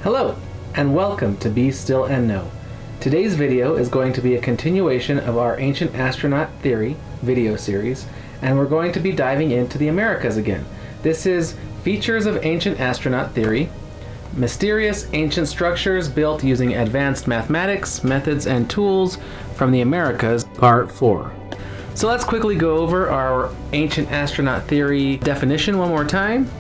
Hello, and welcome to Be Still and Know. Today's video is going to be a continuation of our Ancient Astronaut Theory video series, and we're going to be diving into the Americas again. This is Features of Ancient Astronaut Theory, Mysterious Ancient Structures Built Using Advanced Mathematics, Methods, and Tools from the Americas, Part 4. So let's quickly go over our Ancient Astronaut Theory definition one more time.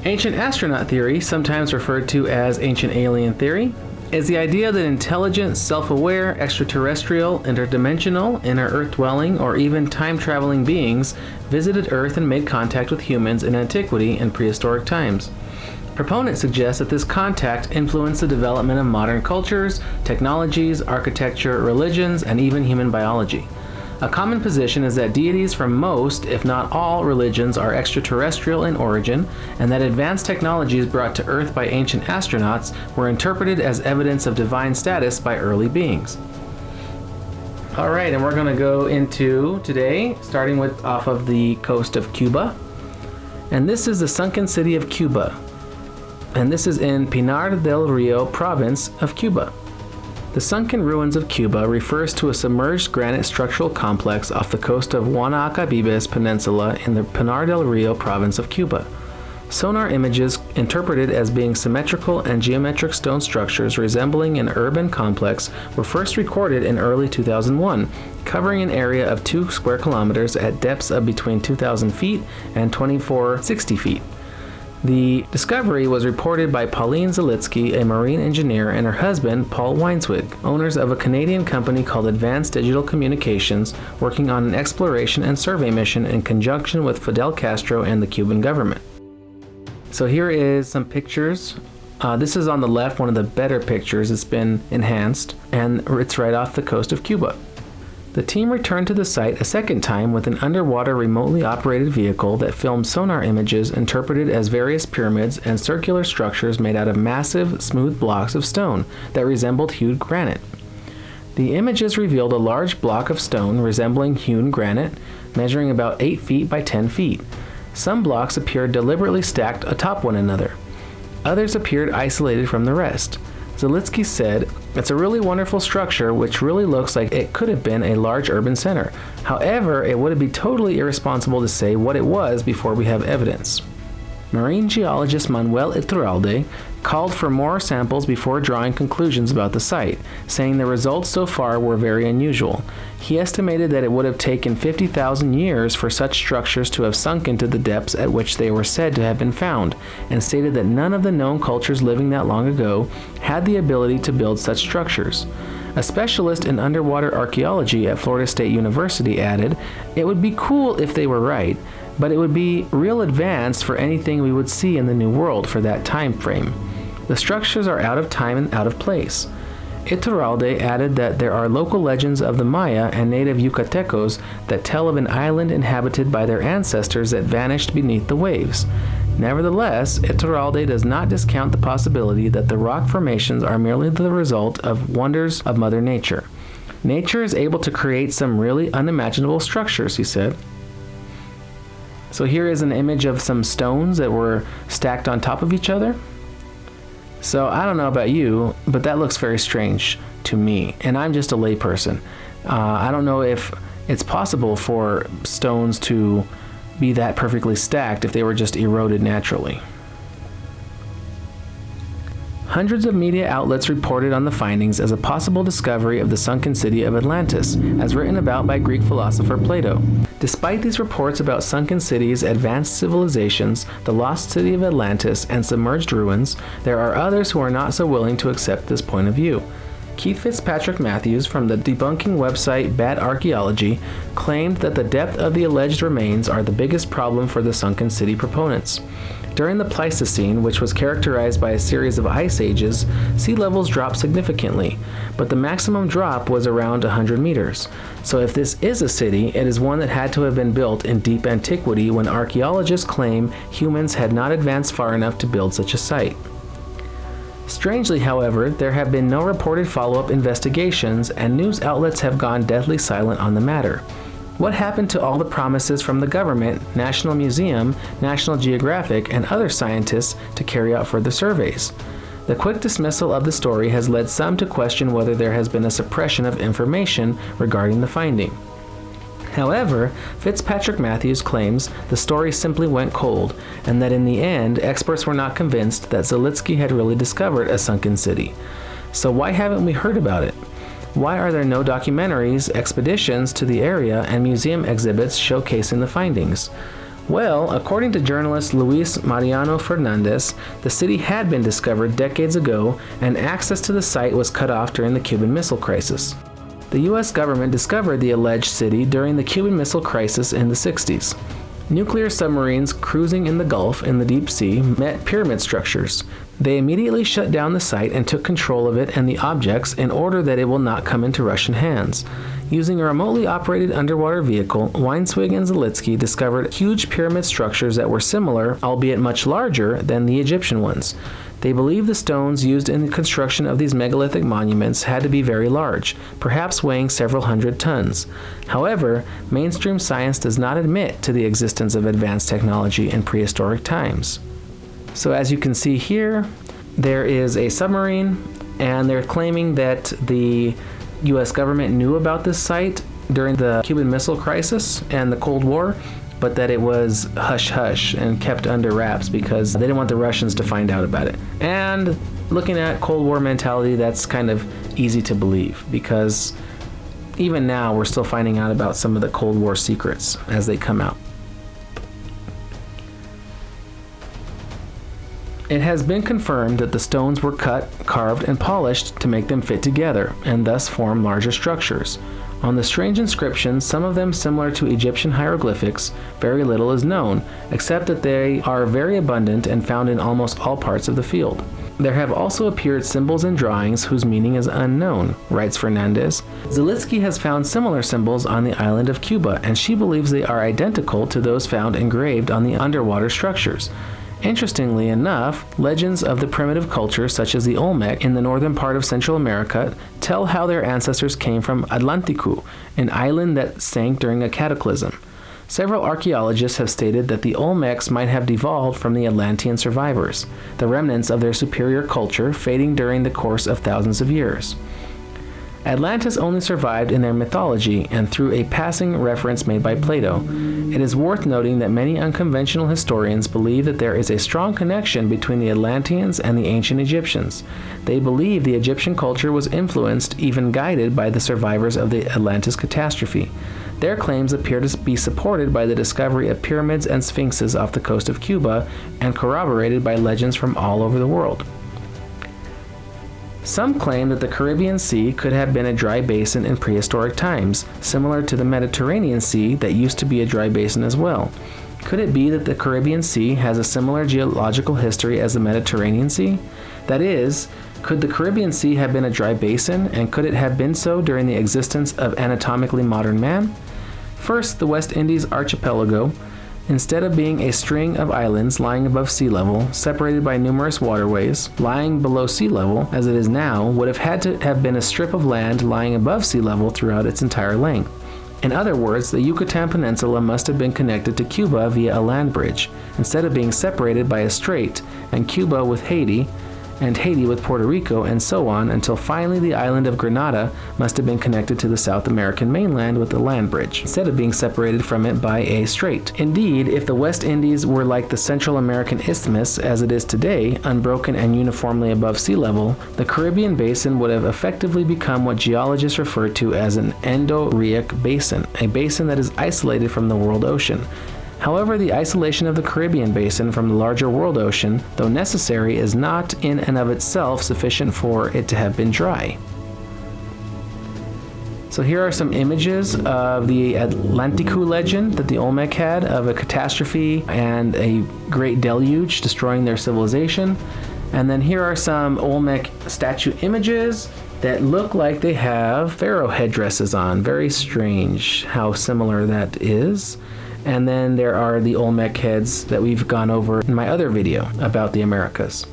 Ancient astronaut theory, sometimes referred to as ancient alien theory, is the idea that intelligent, self-aware, extraterrestrial, interdimensional, inner Earth-dwelling, or even time-traveling beings visited Earth and made contact with humans in antiquity and prehistoric times. Proponents suggest that this contact influenced the development of modern cultures, technologies, architecture, religions, and even human biology. A common position is that deities from most, if not all, religions are extraterrestrial in origin, and that advanced technologies brought to Earth by ancient astronauts were interpreted as evidence of divine status by early beings. Alright, and we're going to go into today, starting with off of the coast of Cuba. And this is the sunken city of Cuba. And this is in Pinar del Rio province of Cuba. The sunken ruins of Cuba refers to a submerged granite structural complex off the coast of Guanacabibes Peninsula in the Pinar del Rio province of Cuba. Sonar images interpreted as being symmetrical and geometric stone structures resembling an urban complex were first recorded in early 2001, covering an area of 2 square kilometers at depths of between 2,000 feet and 2,460 feet. The discovery was reported by Pauline Zalitsky, a marine engineer, and her husband, Paul Weinswig, owners of a Canadian company called Advanced Digital Communications, working on an exploration and survey mission in conjunction with Fidel Castro and the Cuban government. So here is some pictures. This is on the left, one of the better pictures. It's been enhanced, and it's right off the coast of Cuba. The team returned to the site a second time with an underwater remotely operated vehicle that filmed sonar images interpreted as various pyramids and circular structures made out of massive, smooth blocks of stone that resembled hewn granite. The images revealed a large block of stone resembling hewn granite, measuring about 8 feet by 10 feet. Some blocks appeared deliberately stacked atop one another. Others appeared isolated from the rest. Zalitsky said, "It's a really wonderful structure which really looks like it could have been a large urban center. However, it would be totally irresponsible to say what it was before we have evidence." Marine geologist Manuel Iturralde called for more samples before drawing conclusions about the site, saying the results so far were very unusual. He estimated that it would have taken 50,000 years for such structures to have sunk into the depths at which they were said to have been found, and stated that none of the known cultures living that long ago had the ability to build such structures. A specialist in underwater archaeology at Florida State University added, "It would be cool if they were right, but it would be real advanced for anything we would see in the New World for that time frame. The structures are out of time and out of place." Iturralde added that there are local legends of the Maya and native Yucatecos that tell of an island inhabited by their ancestors that vanished beneath the waves. Nevertheless, Iturralde does not discount the possibility that the rock formations are merely the result of wonders of Mother Nature. "Nature is able to create some really unimaginable structures," he said. So here is an image of some stones that were stacked on top of each other. So I don't know about you, but that looks very strange to me, and I'm just a layperson. I don't know if it's possible for stones to be that perfectly stacked if they were just eroded naturally. Hundreds of media outlets reported on the findings as a possible discovery of the sunken city of Atlantis, as written about by Greek philosopher Plato. Despite these reports about sunken cities, advanced civilizations, the lost city of Atlantis, and submerged ruins, there are others who are not so willing to accept this point of view. Keith Fitzpatrick Matthews from the debunking website Bad Archaeology claimed that the depth of the alleged remains are the biggest problem for the sunken city proponents. During the Pleistocene, which was characterized by a series of ice ages, sea levels dropped significantly, but the maximum drop was around 100 meters. So if this is a city, it is one that had to have been built in deep antiquity when archaeologists claim humans had not advanced far enough to build such a site. Strangely, however, there have been no reported follow-up investigations, and news outlets have gone deathly silent on the matter. What happened to all the promises from the government, National Museum, National Geographic, and other scientists to carry out further surveys? The quick dismissal of the story has led some to question whether there has been a suppression of information regarding the finding. However, Fitzpatrick Matthews claims the story simply went cold, and that in the end, experts were not convinced that Zalitsky had really discovered a sunken city. So why haven't we heard about it? Why are there no documentaries, expeditions to the area, and museum exhibits showcasing the findings? Well, according to journalist Luis Mariano Fernandez, the city had been discovered decades ago, and access to the site was cut off during the Cuban Missile Crisis. The U.S. government discovered the alleged city during the Cuban Missile Crisis in the 60s. Nuclear submarines cruising in the Gulf in the deep sea met pyramid structures. They immediately shut down the site and took control of it and the objects in order that it will not come into Russian hands. Using a remotely operated underwater vehicle, Weinswig and Zalitsky discovered huge pyramid structures that were similar, albeit much larger, than the Egyptian ones. They believe the stones used in the construction of these megalithic monuments had to be very large, perhaps weighing several hundred tons. However, mainstream science does not admit to the existence of advanced technology in prehistoric times. So as you can see here, there is a submarine, and they're claiming that the U.S. government knew about this site during the Cuban Missile Crisis and the Cold War, but that it was hush-hush and kept under wraps because they didn't want the Russians to find out about it. And looking at Cold War mentality, that's kind of easy to believe because even now we're still finding out about some of the Cold War secrets as they come out. It has been confirmed that the stones were cut, carved, and polished to make them fit together and thus form larger structures. On the strange inscriptions, some of them similar to Egyptian hieroglyphics, very little is known, except that they are very abundant and found in almost all parts of the field. There have also appeared symbols and drawings whose meaning is unknown, writes Fernandez. Zalitsky has found similar symbols on the island of Cuba, and she believes they are identical to those found engraved on the underwater structures. Interestingly enough, legends of the primitive culture such as the Olmec in the northern part of Central America tell how their ancestors came from Atlantiku, an island that sank during a cataclysm. Several archaeologists have stated that the Olmecs might have devolved from the Atlantean survivors, the remnants of their superior culture fading during the course of thousands of years. Atlantis only survived in their mythology and through a passing reference made by Plato. It is worth noting that many unconventional historians believe that there is a strong connection between the Atlanteans and the ancient Egyptians. They believe the Egyptian culture was influenced, even guided, by the survivors of the Atlantis catastrophe. Their claims appear to be supported by the discovery of pyramids and sphinxes off the coast of Cuba and corroborated by legends from all over the world. Some claim that the Caribbean Sea could have been a dry basin in prehistoric times, similar to the Mediterranean Sea that used to be a dry basin as well. Could it be that the Caribbean Sea has a similar geological history as the Mediterranean Sea? That is, could the Caribbean Sea have been a dry basin, and could it have been so during the existence of anatomically modern man? First, the West Indies archipelago, instead of being a string of islands lying above sea level, separated by numerous waterways, lying below sea level, as it is now, would have had to have been a strip of land lying above sea level throughout its entire length. In other words, the Yucatan Peninsula must have been connected to Cuba via a land bridge, instead of being separated by a strait, and Cuba with Haiti, and Haiti with Puerto Rico, and so on, until finally the island of Grenada must have been connected to the South American mainland with a land bridge, instead of being separated from it by a strait. Indeed, if the West Indies were like the Central American Isthmus as it is today, unbroken and uniformly above sea level, the Caribbean basin would have effectively become what geologists refer to as an endorheic basin, a basin that is isolated from the world ocean. However, the isolation of the Caribbean basin from the larger world ocean, though necessary, is not in and of itself sufficient for it to have been dry. So here are some images of the Atlantiku legend that the Olmec had of a catastrophe and a great deluge destroying their civilization. And then here are some Olmec statue images that look like they have pharaoh headdresses on. Very strange how similar that is. And then there are the Olmec heads that we've gone over in my other video about the Americas.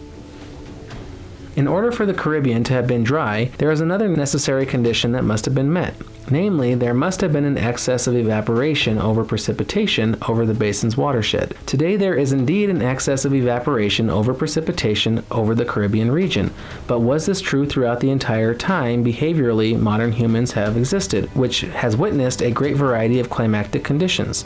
In order for the Caribbean to have been dry, there is another necessary condition that must have been met. Namely, there must have been an excess of evaporation over precipitation over the basin's watershed. Today there is indeed an excess of evaporation over precipitation over the Caribbean region, but was this true throughout the entire time behaviorally modern humans have existed, which has witnessed a great variety of climatic conditions?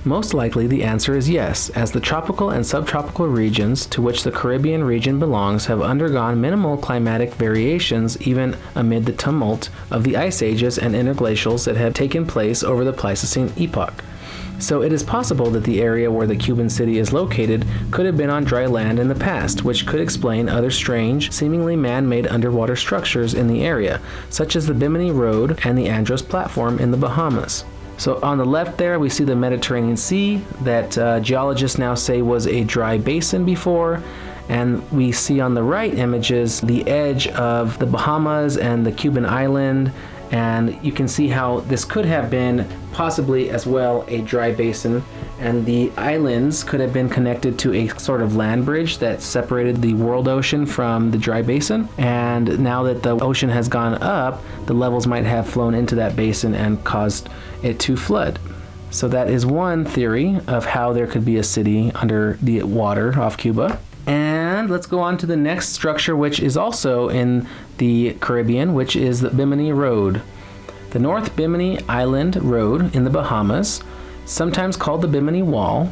Most likely the answer is yes, as the tropical and subtropical regions to which the Caribbean region belongs have undergone minimal climatic variations even amid the tumult of the ice ages and interglacials that have taken place over the Pleistocene epoch. So it is possible that the area where the Cuban city is located could have been on dry land in the past, which could explain other strange, seemingly man-made underwater structures in the area, such as the Bimini Road and the Andros platform in the Bahamas. So on the left there, we see the Mediterranean Sea that geologists now say was a dry basin before. And we see on the right images the edge of the Bahamas and the Cuban island. And you can see how this could have been possibly as well a dry basin. And the islands could have been connected to a sort of land bridge that separated the world ocean from the dry basin. And now that the ocean has gone up, the levels might have flown into that basin and caused it to flood. So that is one theory of how there could be a city under the water off Cuba. And let's go on to the next structure, which is also in the Caribbean, which is the Bimini Road. The North Bimini Island Road in the Bahamas, sometimes called the Bimini Wall,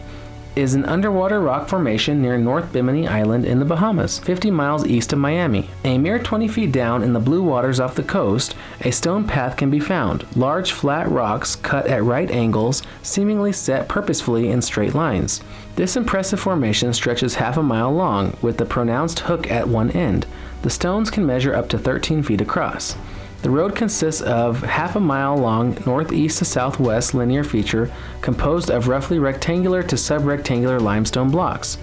is an underwater rock formation near North Bimini Island in the Bahamas, 50 miles east of Miami. A mere 20 feet down in the blue waters off the coast, a stone path can be found. Large flat rocks cut at right angles, seemingly set purposefully in straight lines. This impressive formation stretches half a mile long, with a pronounced hook at one end. The stones can measure up to 13 feet across. The road consists of half a mile long northeast to southwest linear feature composed of roughly rectangular to subrectangular limestone blocks.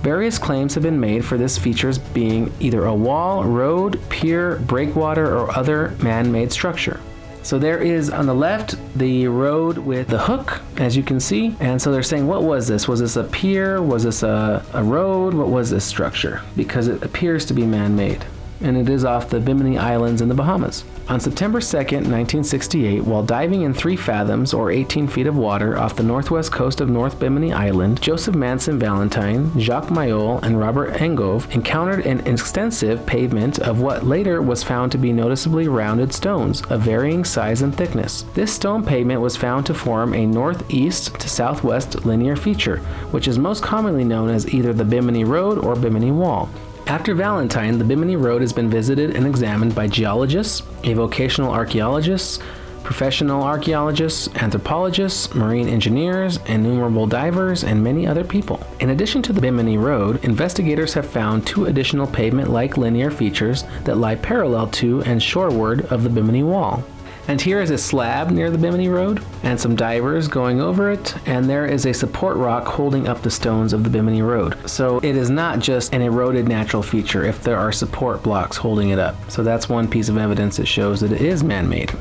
Various claims have been made for this features being either a wall, road, pier, breakwater, or other man-made structure. So there is on the left the road with the hook, as you can see, and so they're saying, what was this? Was this a pier? Was this a road? What was this structure? Because it appears to be man-made, and it is off the Bimini Islands in the Bahamas. On September 2nd, 1968, while diving in 3 fathoms or 18 feet of water off the northwest coast of North Bimini Island, Joseph Manson Valentine, Jacques Mayol, and Robert Engove encountered an extensive pavement of what later was found to be noticeably rounded stones of varying size and thickness. This stone pavement was found to form a northeast to southwest linear feature, which is most commonly known as either the Bimini Road or Bimini Wall. After Valentine, the Bimini Road has been visited and examined by geologists, avocational archaeologists, professional archaeologists, anthropologists, marine engineers, innumerable divers, and many other people. In addition to the Bimini Road, investigators have found 2 additional pavement-like linear features that lie parallel to and shoreward of the Bimini Wall. And here is a slab near the Bimini Road, and some divers going over it, and there is a support rock holding up the stones of the Bimini Road. So it is not just an eroded natural feature if there are support blocks holding it up. So that's one piece of evidence that shows that it is man-made.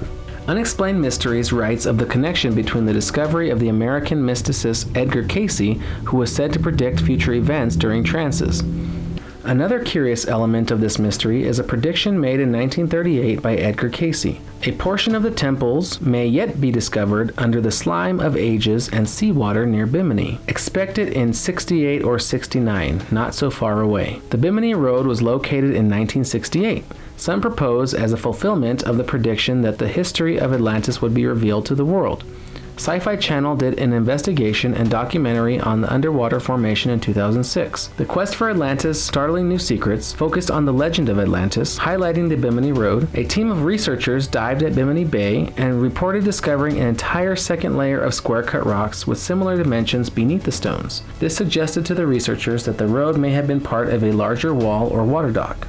Unexplained Mysteries writes of the connection between the discovery of the American mysticist Edgar Cayce, who was said to predict future events during trances. Another curious element of this mystery is a prediction made in 1938 by Edgar Cayce. A portion of the temples may yet be discovered under the slime of ages and seawater near Bimini, expected in 68 or 69, not so far away. The Bimini Road was located in 1968. Some propose as a fulfillment of the prediction that the history of Atlantis would be revealed to the world. Sci-Fi Channel did an investigation and documentary on the underwater formation in 2006. The Quest for Atlantis: Startling New Secrets focused on the legend of Atlantis, highlighting the Bimini Road. A team of researchers dived at Bimini Bay and reported discovering an entire second layer of square-cut rocks with similar dimensions beneath the stones. This suggested to the researchers that the road may have been part of a larger wall or water dock.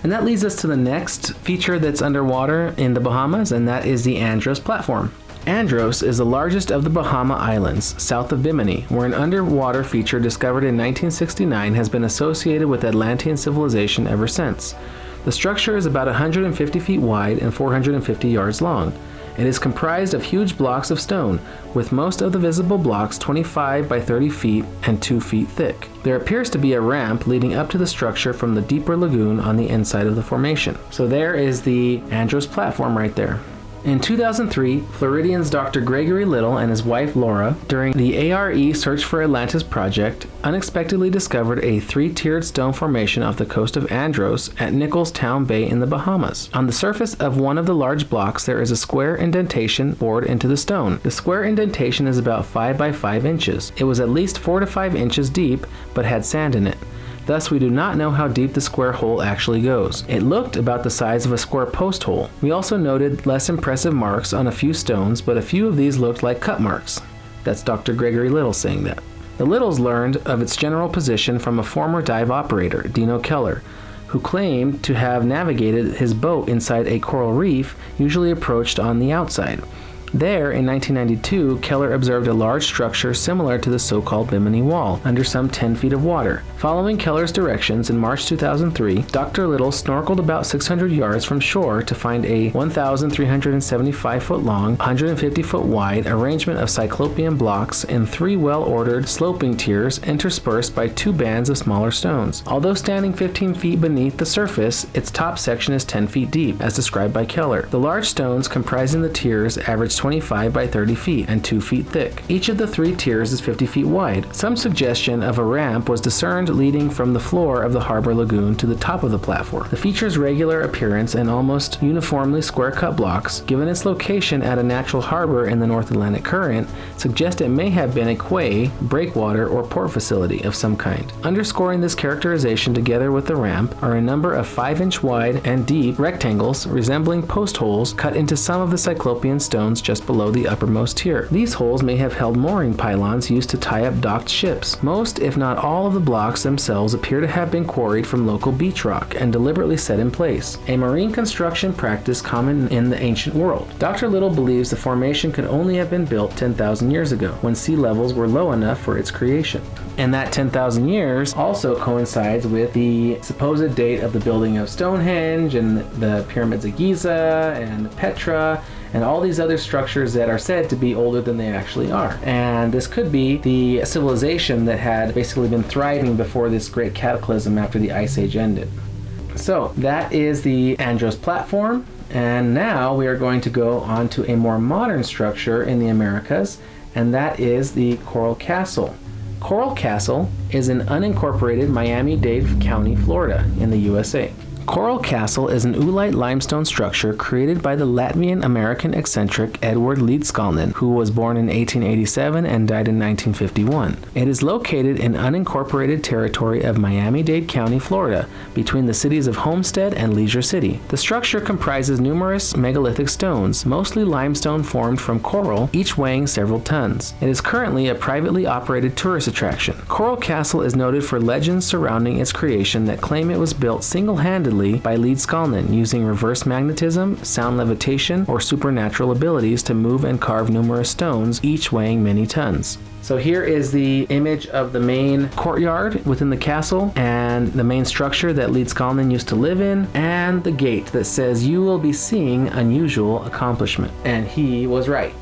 And that leads us to the next feature that's underwater in the Bahamas, and that is the Andros platform. Andros is the largest of the Bahama Islands, south of Bimini, where an underwater feature discovered in 1969 has been associated with Atlantean civilization ever since. The structure is about 150 feet wide and 450 yards long. It is comprised of huge blocks of stone, with most of the visible blocks 25 by 30 feet and 2 feet thick. There appears to be a ramp leading up to the structure from the deeper lagoon on the inside of the formation. So there is the Andros platform right there. In 2003, Floridians Dr. Gregory Little and his wife Laura, during the ARE Search for Atlantis project, unexpectedly discovered a 3-tiered stone formation off the coast of Andros at Nichols Town Bay in the Bahamas. On the surface of one of the large blocks, there is a square indentation bored into the stone. The square indentation is about 5 by 5 inches. It was at least 4 to 5 inches deep, but had sand in it. Thus, we do not know how deep the square hole actually goes. It looked about the size of a square post hole. We also noted less impressive marks on a few stones, but a few of these looked like cut marks. That's Dr. Gregory Little saying that. The Littles learned of its general position from a former dive operator, Dino Keller, who claimed to have navigated his boat inside a coral reef, usually approached on the outside. There, in 1992, Keller observed a large structure similar to the so-called Bimini Wall, under some 10 feet of water. Following Keller's directions, in March 2003, Dr. Little snorkeled about 600 yards from shore to find a 1,375-foot long, 150-foot wide arrangement of cyclopean blocks in 3 well-ordered sloping tiers interspersed by 2 bands of smaller stones. Although standing 15 feet beneath the surface, its top section is 10 feet deep, as described by Keller. The large stones comprising the tiers average 25 by 30 feet and 2 feet thick. Each of the 3 tiers is 50 feet wide. Some suggestion of a ramp was discerned leading from the floor of the harbor lagoon to the top of the platform. The feature's regular appearance and almost uniformly square-cut blocks, given its location at a natural harbor in the North Atlantic Current, suggest it may have been a quay, breakwater, or port facility of some kind. Underscoring this characterization together with the ramp are a number of 5-inch wide and deep rectangles resembling post holes cut into some of the cyclopean stones just below the uppermost tier. These holes may have held mooring pylons used to tie up docked ships. Most, if not all, of the blocks themselves appear to have been quarried from local beach rock and deliberately set in place, a marine construction practice common in the ancient world. Dr. Little believes the formation could only have been built 10,000 years ago, when sea levels were low enough for its creation. And that 10,000 years also coincides with the supposed date of the building of Stonehenge and the pyramids of Giza and Petra and all these other structures that are said to be older than they actually are. And this could be the civilization that had basically been thriving before this great cataclysm after the Ice Age ended. So that is the Andros platform, and now we are going to go on to a more modern structure in the Americas, and that is the Coral Castle. Coral Castle is in unincorporated Miami-Dade County, Florida, in the USA. Coral Castle is an oolite limestone structure created by the Latvian-American eccentric Edward Leedskalnin, who was born in 1887 and died in 1951. It is located in unincorporated territory of Miami-Dade County, Florida, between the cities of Homestead and Leisure City. The structure comprises numerous megalithic stones, mostly limestone formed from coral, each weighing several tons. It is currently a privately operated tourist attraction. Coral Castle is noted for legends surrounding its creation that claim it was built single-handedly by Leedskalnin, using reverse magnetism, sound levitation, or supernatural abilities to move and carve numerous stones, each weighing many tons. So here is the image of the main courtyard within the castle and the main structure that Leedskalnin used to live in, and the gate that says you will be seeing unusual accomplishment. And he was right.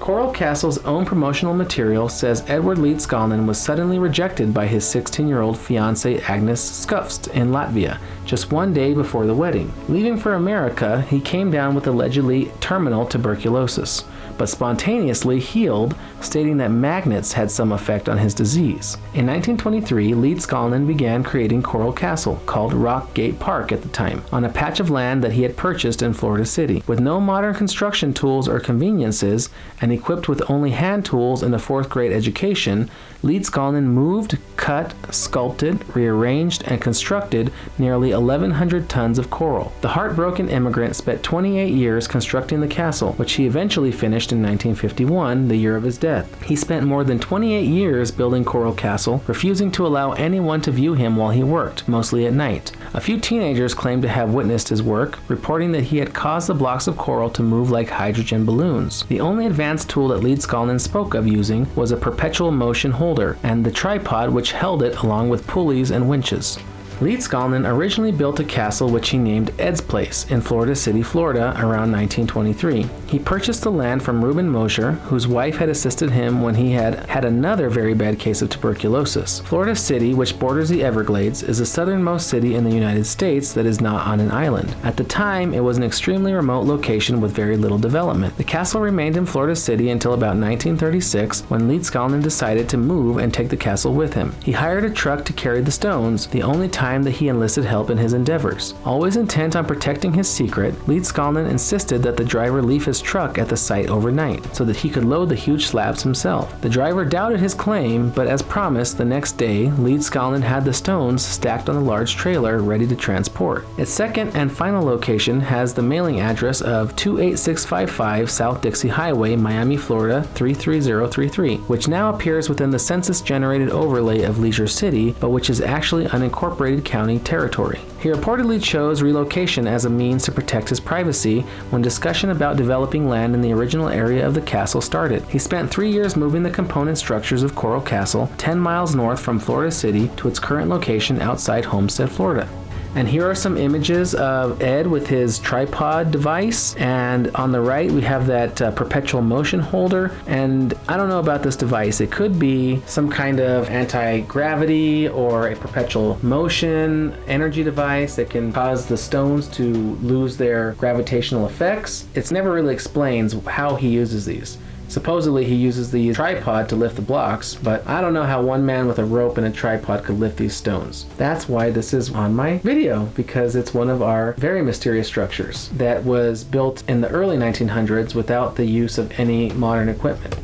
Coral Castle's own promotional material says Edward Leedskalnin was suddenly rejected by his 16-year-old fiancée Agnes Skufst in Latvia, just one day before the wedding. Leaving for America, he came down with allegedly terminal tuberculosis, but spontaneously healed, stating that magnets had some effect on his disease. In 1923, Leedskalnin began creating Coral Castle, called Rock Gate Park at the time, on a patch of land that he had purchased in Florida City. With no modern construction tools or conveniences, and equipped with only hand tools and a 4th grade education, Leedskalnin moved, cut, sculpted, rearranged, and constructed nearly 1,100 tons of coral. The heartbroken immigrant spent 28 years constructing the castle, which he eventually finished in 1951, the year of his death. He spent more than 28 years building Coral Castle, refusing to allow anyone to view him while he worked, mostly at night. A few teenagers claimed to have witnessed his work, reporting that he had caused the blocks of coral to move like hydrogen balloons. The only advanced tool that Leedskalnin spoke of using was a perpetual motion holder and the tripod which held it, along with pulleys and winches. Leedskalnin originally built a castle which he named Ed's Place in Florida City, Florida around 1923. He purchased the land from Reuben Mosher, whose wife had assisted him when he had another very bad case of tuberculosis. Florida City, which borders the Everglades, is the southernmost city in the United States that is not on an island. At the time, it was an extremely remote location with very little development. The castle remained in Florida City until about 1936, when Leedskalnin decided to move and take the castle with him. He hired a truck to carry the stones, the only time that he enlisted help in his endeavors. Always intent on protecting his secret, Leedskalnin insisted that the driver leave his truck at the site overnight, so that he could load the huge slabs himself. The driver doubted his claim, but as promised, the next day, Leedskalnin had the stones stacked on a large trailer ready to transport. Its second and final location has the mailing address of 28655 South Dixie Highway, Miami, Florida 33033, which now appears within the census-generated overlay of Leisure City, but which is actually unincorporated county territory. He reportedly chose relocation as a means to protect his privacy when discussion about developing land in the original area of the castle started. He spent 3 years moving the component structures of Coral Castle 10 miles north from Florida City to its current location outside Homestead, Florida. And here are some images of Ed with his tripod device, and on the right we have that perpetual motion holder. And I don't know about this device. It could be some kind of anti-gravity or a perpetual motion energy device that can cause the stones to lose their gravitational effects. It's never really explains how he uses these. Supposedly he uses the tripod to lift the blocks, but I don't know how one man with a rope and a tripod could lift these stones. That's why this is on my video, because it's one of our very mysterious structures that was built in the early 1900s without the use of any modern equipment.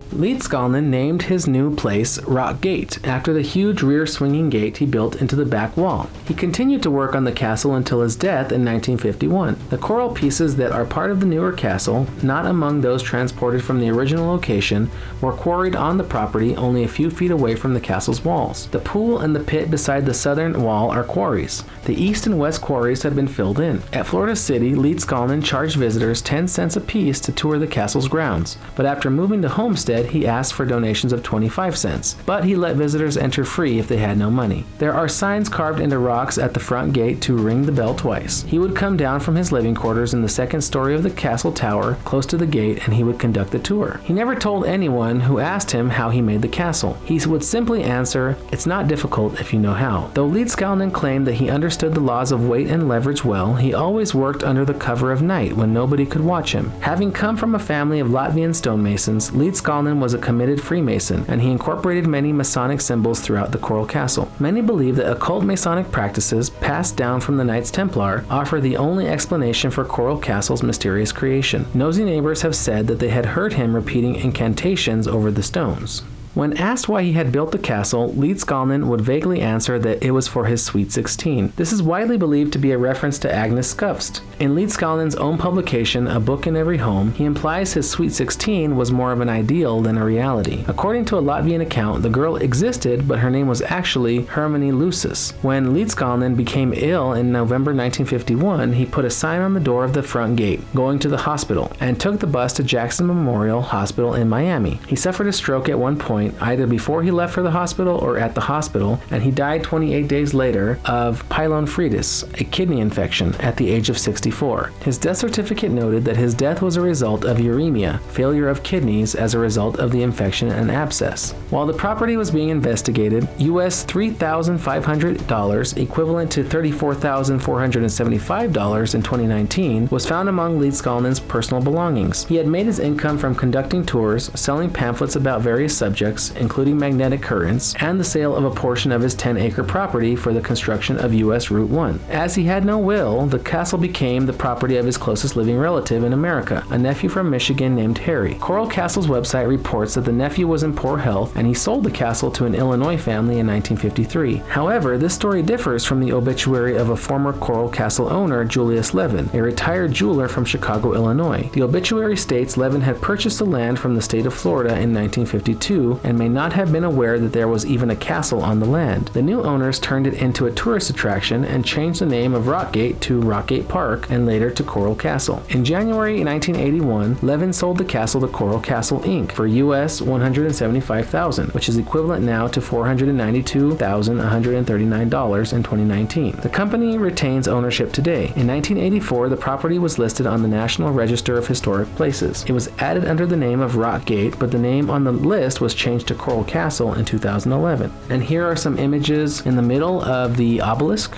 Leedskalnin named his new place Rock Gate, after the huge rear swinging gate he built into the back wall. He continued to work on the castle until his death in 1951. The coral pieces that are part of the newer castle, not among those transported from the original location, were quarried on the property only a few feet away from the castle's walls. The pool and the pit beside the southern wall are quarries. The east and west quarries have been filled in. At Florida City, Leedskalnin charged visitors 10 cents apiece to tour the castle's grounds, but after moving to Homestead, he asked for donations of 25 cents, but he let visitors enter free if they had no money. There are signs carved into rocks at the front gate to ring the bell twice. He would come down from his living quarters in the second story of the castle tower, close to the gate, and he would conduct the tour. He never told anyone who asked him how he made the castle. He would simply answer, "It's not difficult if you know how." Though Leedskalnin claimed that he understood the laws of weight and leverage well, he always worked under the cover of night when nobody could watch him. Having come from a family of Latvian stonemasons, Leedskalnin was a committed Freemason, and he incorporated many Masonic symbols throughout the Coral Castle. Many believe that occult Masonic practices, passed down from the Knights Templar, offer the only explanation for Coral Castle's mysterious creation. Nosy neighbors have said that they had heard him repeating incantations over the stones. When asked why he had built the castle, Leedskalnin would vaguely answer that it was for his Sweet 16. This is widely believed to be a reference to Agnes Skufst. In Leedskalnin's own publication, A Book in Every Home, he implies his Sweet 16 was more of an ideal than a reality. According to a Latvian account, the girl existed, but her name was actually Hermione Lucis. When Leedskalnin became ill in November 1951, he put a sign on the door of the front gate, "Going to the hospital," and took the bus to Jackson Memorial Hospital in Miami. He suffered a stroke at one point, either before he left for the hospital or at the hospital, and he died 28 days later of pyelonephritis, a kidney infection, at the age of 64. His death certificate noted that his death was a result of uremia, failure of kidneys as a result of the infection and abscess. While the property was being investigated, US $3,500, equivalent to $34,475 in 2019, was found among Leedskalnin's personal belongings. He had made his income from conducting tours, selling pamphlets about various subjects, including magnetic currents, and the sale of a portion of his 10-acre property for the construction of US Route 1. As he had no will, the castle became the property of his closest living relative in America, a nephew from Michigan named Harry. Coral Castle's website reports that the nephew was in poor health, and he sold the castle to an Illinois family in 1953. However, this story differs from the obituary of a former Coral Castle owner, Julius Levin, a retired jeweler from Chicago, Illinois. The obituary states Levin had purchased the land from the state of Florida in 1952 ago and may not have been aware that there was even a castle on the land. The new owners turned it into a tourist attraction and changed the name of Rockgate to Rockgate Park and later to Coral Castle. In January 1981, Levin sold the castle to Coral Castle Inc. for US $175,000, which is equivalent now to $492,139 in 2019. The company retains ownership today. In 1984, the property was listed on the National Register of Historic Places. It was added under the name of Rockgate, but the name on the list was changed to Coral Castle in 2011. And here are some images in the middle of the obelisk.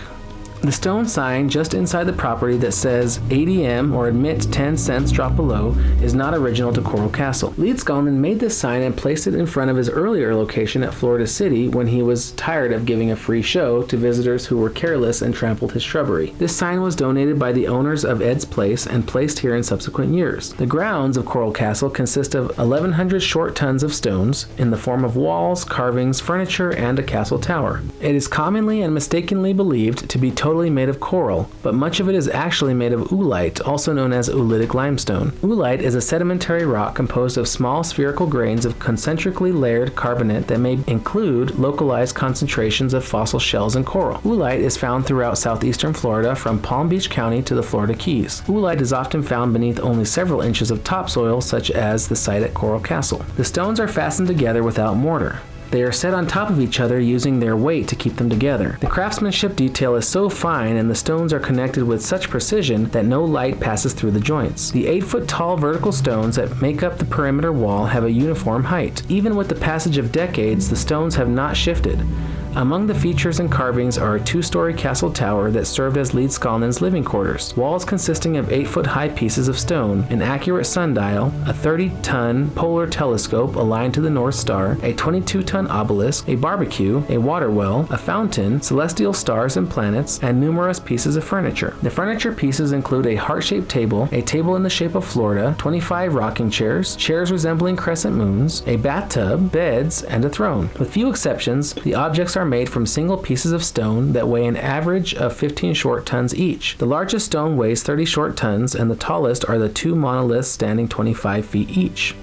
The stone sign just inside the property that says ADM or admit 10 cents drop below is not original to Coral Castle. Leedskalnin made this sign and placed it in front of his earlier location at Florida City when he was tired of giving a free show to visitors who were careless and trampled his shrubbery. This sign was donated by the owners of Ed's Place and placed here in subsequent years. The grounds of Coral Castle consist of 1,100 short tons of stones in the form of walls, carvings, furniture, and a castle tower. It is commonly and mistakenly believed to be totally made of coral, but much of it is actually made of oolite, also known as oolitic limestone. Oolite is a sedimentary rock composed of small spherical grains of concentrically layered carbonate that may include localized concentrations of fossil shells and coral. Oolite is found throughout southeastern Florida from Palm Beach County to the Florida Keys. Oolite is often found beneath only several inches of topsoil, such as the site at Coral Castle. The stones are fastened together without mortar. They are set on top of each other using their weight to keep them together. The craftsmanship detail is so fine and the stones are connected with such precision that no light passes through the joints. The 8-foot tall vertical stones that make up the perimeter wall have a uniform height. Even with the passage of decades, the stones have not shifted. Among the features and carvings are a 2-story castle tower that served as Leedskalnin's living quarters, walls consisting of 8-foot-high pieces of stone, an accurate sundial, a 30-ton polar telescope aligned to the North Star, a 22-ton obelisk, a barbecue, a water well, a fountain, celestial stars and planets, and numerous pieces of furniture. The furniture pieces include a heart-shaped table, a table in the shape of Florida, 25 rocking chairs, chairs resembling crescent moons, a bathtub, beds, and a throne. With few exceptions, the objects are made from single pieces of stone that weigh an average of 15 short tons each. The largest stone weighs 30 short tons, and the tallest are the 2 monoliths standing 25 feet each.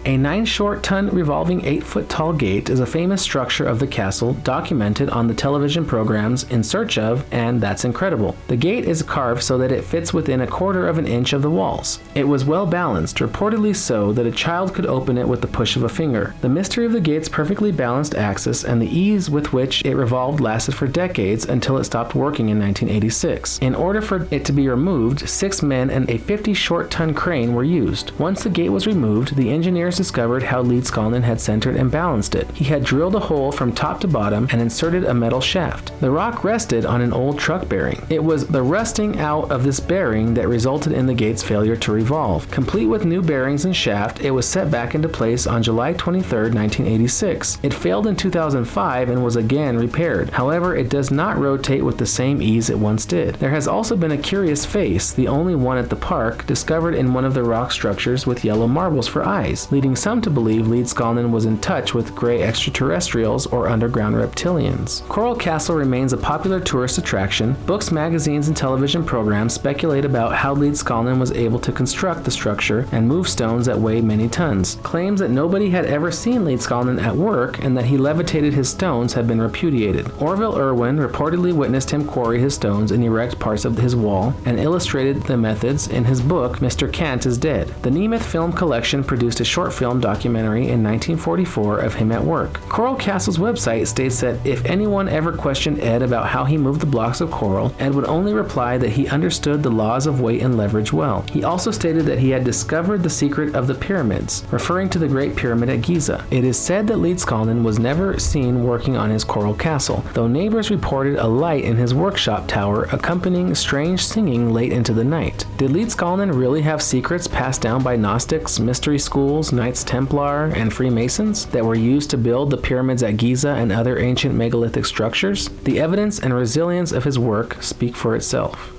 A 9-short-ton revolving 8-foot-tall gate is a famous structure of the castle documented on the television programs In Search of and That's Incredible. The gate is carved so that it fits within 1/4 of an inch of the walls. It was well balanced, reportedly so that a child could open it with the push of a finger. The mystery of the gate's perfectly balanced axis and the ease with which it revolved lasted for decades until it stopped working in 1986. In order for it to be removed, 6 men and a 50-short-ton crane were used. Once the gate was removed, the engineers discovered how Leedskalnin had centered and balanced it. He had drilled a hole from top to bottom and inserted a metal shaft. The rock rested on an old truck bearing. It was the rusting out of this bearing that resulted in the gate's failure to revolve. Complete with new bearings and shaft, it was set back into place on July 23, 1986. It failed in 2005 and was again repaired. However, it does not rotate with the same ease it once did. There has also been a curious face, the only one at the park, discovered in one of the rock structures with yellow marbles for eyes, leading some to believe Leedskalnin was in touch with gray extraterrestrials or underground reptilians. Coral Castle remains a popular tourist attraction. Books, magazines, and television programs speculate about how Leedskalnin was able to construct the structure and move stones that weigh many tons. Claims that nobody had ever seen Leedskalnin at work and that he levitated his stones have been repudiated. Orville Irwin reportedly witnessed him quarry his stones and erect parts of his wall and illustrated the methods in his book Mr. Kant is Dead. The Nemeth Film Collection produced a short film documentary in 1944 of him at work. Coral Castle's website states that if anyone ever questioned Ed about how he moved the blocks of coral, Ed would only reply that he understood the laws of weight and leverage well. He also stated that he had discovered the secret of the pyramids, referring to the Great Pyramid at Giza. It is said that Leedskalnin was never seen working on his Coral Castle, though neighbors reported a light in his workshop tower accompanying strange singing late into the night. Did Leedskalnin really have secrets passed down by Gnostics, mystery schools, Knights Templar, and Freemasons that were used to build the pyramids at Giza and other ancient megalithic structures? The evidence and resilience of his work speak for itself.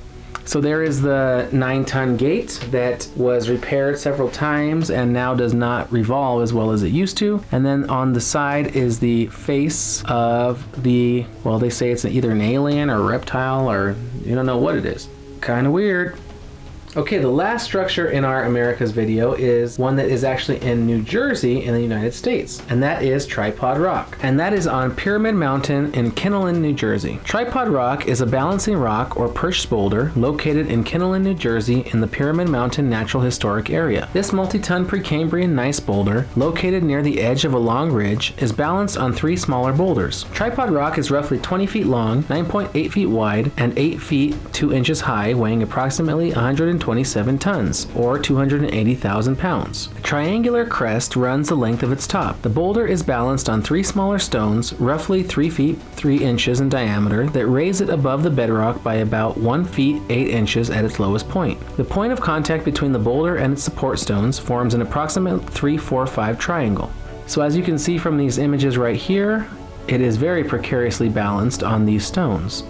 So there is the 9-ton gate that was repaired several times and now does not revolve as well as it used to. And then on the side is the face of the, well, they say it's either an alien or a reptile or you don't know what it is. Kind of weird. Okay, the last structure in our Americas video is one that is actually in New Jersey in the United States, and that is Tripod Rock. And that is on Pyramid Mountain in Kinnelon, New Jersey. Tripod Rock is a balancing rock or perched boulder located in Kinnelon, New Jersey in the Pyramid Mountain Natural Historic Area. This multi-ton Precambrian gneiss boulder, located near the edge of a long ridge, is balanced on 3 smaller boulders. Tripod Rock is roughly 20 feet long, 9.8 feet wide, and 8 feet 2 inches high, weighing approximately 127 tons, or 280,000 pounds. A triangular crest runs the length of its top. The boulder is balanced on 3 smaller stones, roughly 3 feet 3 inches in diameter, that raise it above the bedrock by about 1 feet 8 inches at its lowest point. The point of contact between the boulder and its support stones forms an approximate 3-4-5 triangle. So as you can see from these images right here, it is very precariously balanced on these stones.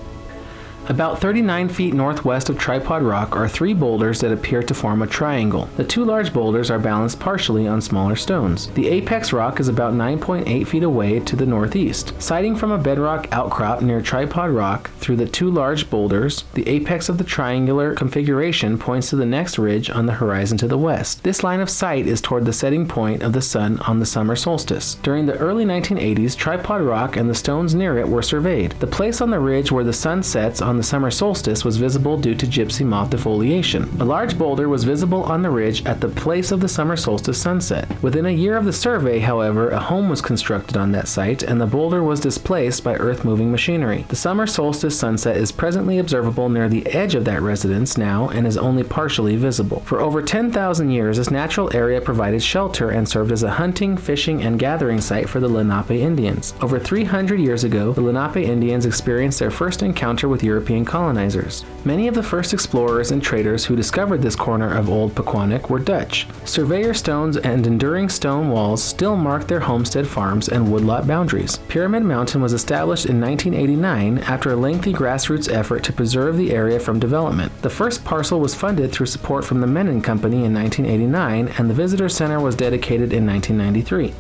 About 39 feet northwest of Tripod Rock are 3 boulders that appear to form a triangle. The 2 large boulders are balanced partially on smaller stones. The apex rock is about 9.8 feet away to the northeast. Sighting from a bedrock outcrop near Tripod Rock through the 2 large boulders, the apex of the triangular configuration points to the next ridge on the horizon to the west. This line of sight is toward the setting point of the sun on the summer solstice. During the early 1980s, Tripod Rock and the stones near it were surveyed. The place on the ridge where the sun sets on the summer solstice was visible due to gypsy moth defoliation. A large boulder was visible on the ridge at the place of the summer solstice sunset. Within a year of the survey, however, a home was constructed on that site and the boulder was displaced by earth-moving machinery. The summer solstice sunset is presently observable near the edge of that residence now and is only partially visible. For over 10,000 years, this natural area provided shelter and served as a hunting, fishing, and gathering site for the Lenape Indians. Over 300 years ago, the Lenape Indians experienced their first encounter with European colonizers. Many of the first explorers and traders who discovered this corner of Old Pequannock were Dutch. Surveyor stones and enduring stone walls still mark their homestead farms and woodlot boundaries. Pyramid Mountain was established in 1989 after a lengthy grassroots effort to preserve the area from development. The first parcel was funded through support from the Menon Company in 1989, and the Visitor Center was dedicated in 1993.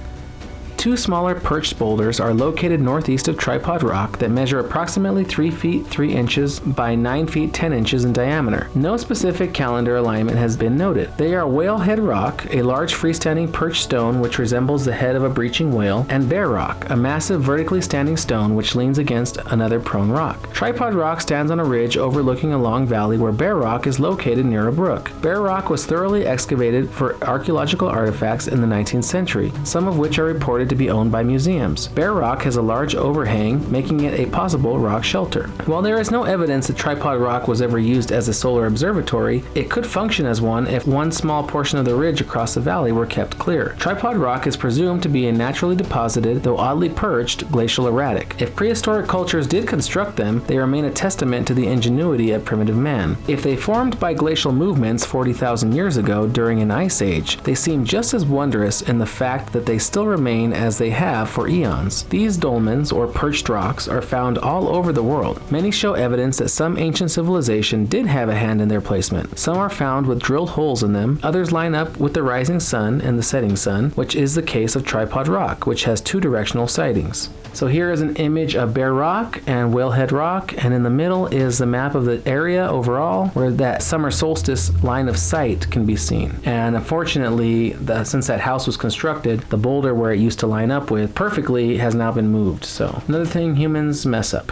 2 smaller perched boulders are located northeast of Tripod Rock that measure approximately 3 feet 3 inches by 9 feet 10 inches in diameter. No specific calendar alignment has been noted. They are Whalehead Rock, a large freestanding perched stone which resembles the head of a breaching whale, and Bear Rock, a massive vertically standing stone which leans against another prone rock. Tripod Rock stands on a ridge overlooking a long valley where Bear Rock is located near a brook. Bear Rock was thoroughly excavated for archaeological artifacts in the 19th century, some of which are reported to be owned by museums. Bear Rock has a large overhang, making it a possible rock shelter. While there is no evidence that Tripod Rock was ever used as a solar observatory, it could function as one if one small portion of the ridge across the valley were kept clear. Tripod Rock is presumed to be a naturally deposited, though oddly perched, glacial erratic. If prehistoric cultures did construct them, they remain a testament to the ingenuity of primitive man. If they formed by glacial movements 40,000 years ago during an ice age, they seem just as wondrous in the fact that they still remain as they have for eons. These dolmens, or perched rocks, are found all over the world. Many show evidence that some ancient civilization did have a hand in their placement. Some are found with drilled holes in them, others line up with the rising sun and the setting sun, which is the case of Tripod Rock, which has 2 directional sightings. So here is an image of Bear Rock and Whalehead Rock, and in the middle is the map of the area overall where that summer solstice line of sight can be seen. And unfortunately, since that house was constructed, the boulder where it used to line up with perfectly has now been moved. So another thing humans mess up.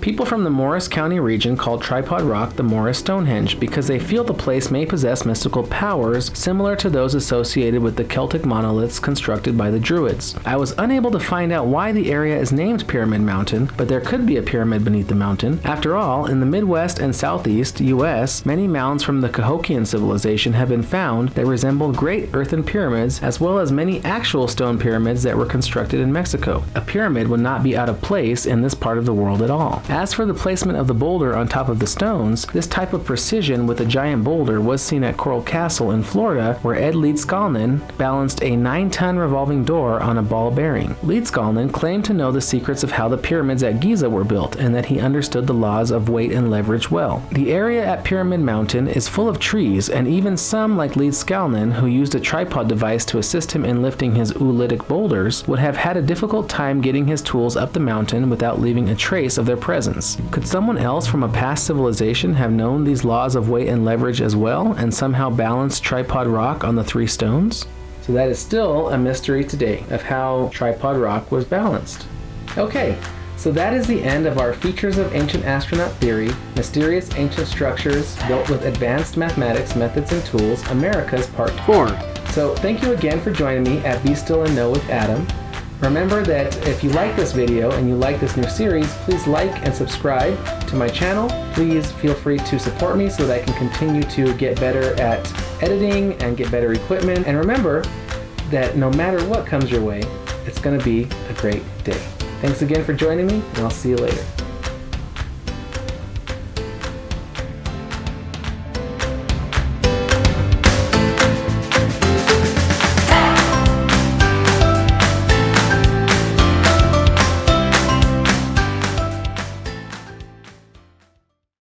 People from the Morris County region call Tripod Rock the Morris Stonehenge because they feel the place may possess mystical powers similar to those associated with the Celtic monoliths constructed by the Druids. I was unable to find out why the area is named Pyramid Mountain, but there could be a pyramid beneath the mountain. After all, in the Midwest and Southeast U.S., many mounds from the Cahokian civilization have been found that resemble great earthen pyramids, as well as many actual stone pyramids that were constructed in Mexico. A pyramid would not be out of place in this part of the world at all. As for the placement of the boulder on top of the stones, this type of precision with a giant boulder was seen at Coral Castle in Florida, where Ed Leedskalnin balanced a 9-ton revolving door on a ball bearing. Leedskalnin claimed to know the secrets of how the pyramids at Giza were built, and that he understood the laws of weight and leverage well. The area at Pyramid Mountain is full of trees, and even some like Leedskalnin, who used a tripod device to assist him in lifting his oolitic boulders, would have had a difficult time getting his tools up the mountain without leaving a trace of their presence. presence. Could someone else from a past civilization have known these laws of weight and leverage as well and somehow balanced tripod rock on the 3 stones? So that is still a mystery today of how tripod rock was balanced. Okay, so that is the end of our Features of Ancient Astronaut Theory, Mysterious Ancient Structures Built with Advanced Mathematics, Methods, and Tools, Americas Part 4. So thank you again for joining me at Be Still and Know with Adam. Remember that if you like this video and you like this new series, please like and subscribe to my channel. Please feel free to support me so that I can continue to get better at editing and get better equipment. And remember that no matter what comes your way, it's going to be a great day. Thanks again for joining me, and I'll see you later.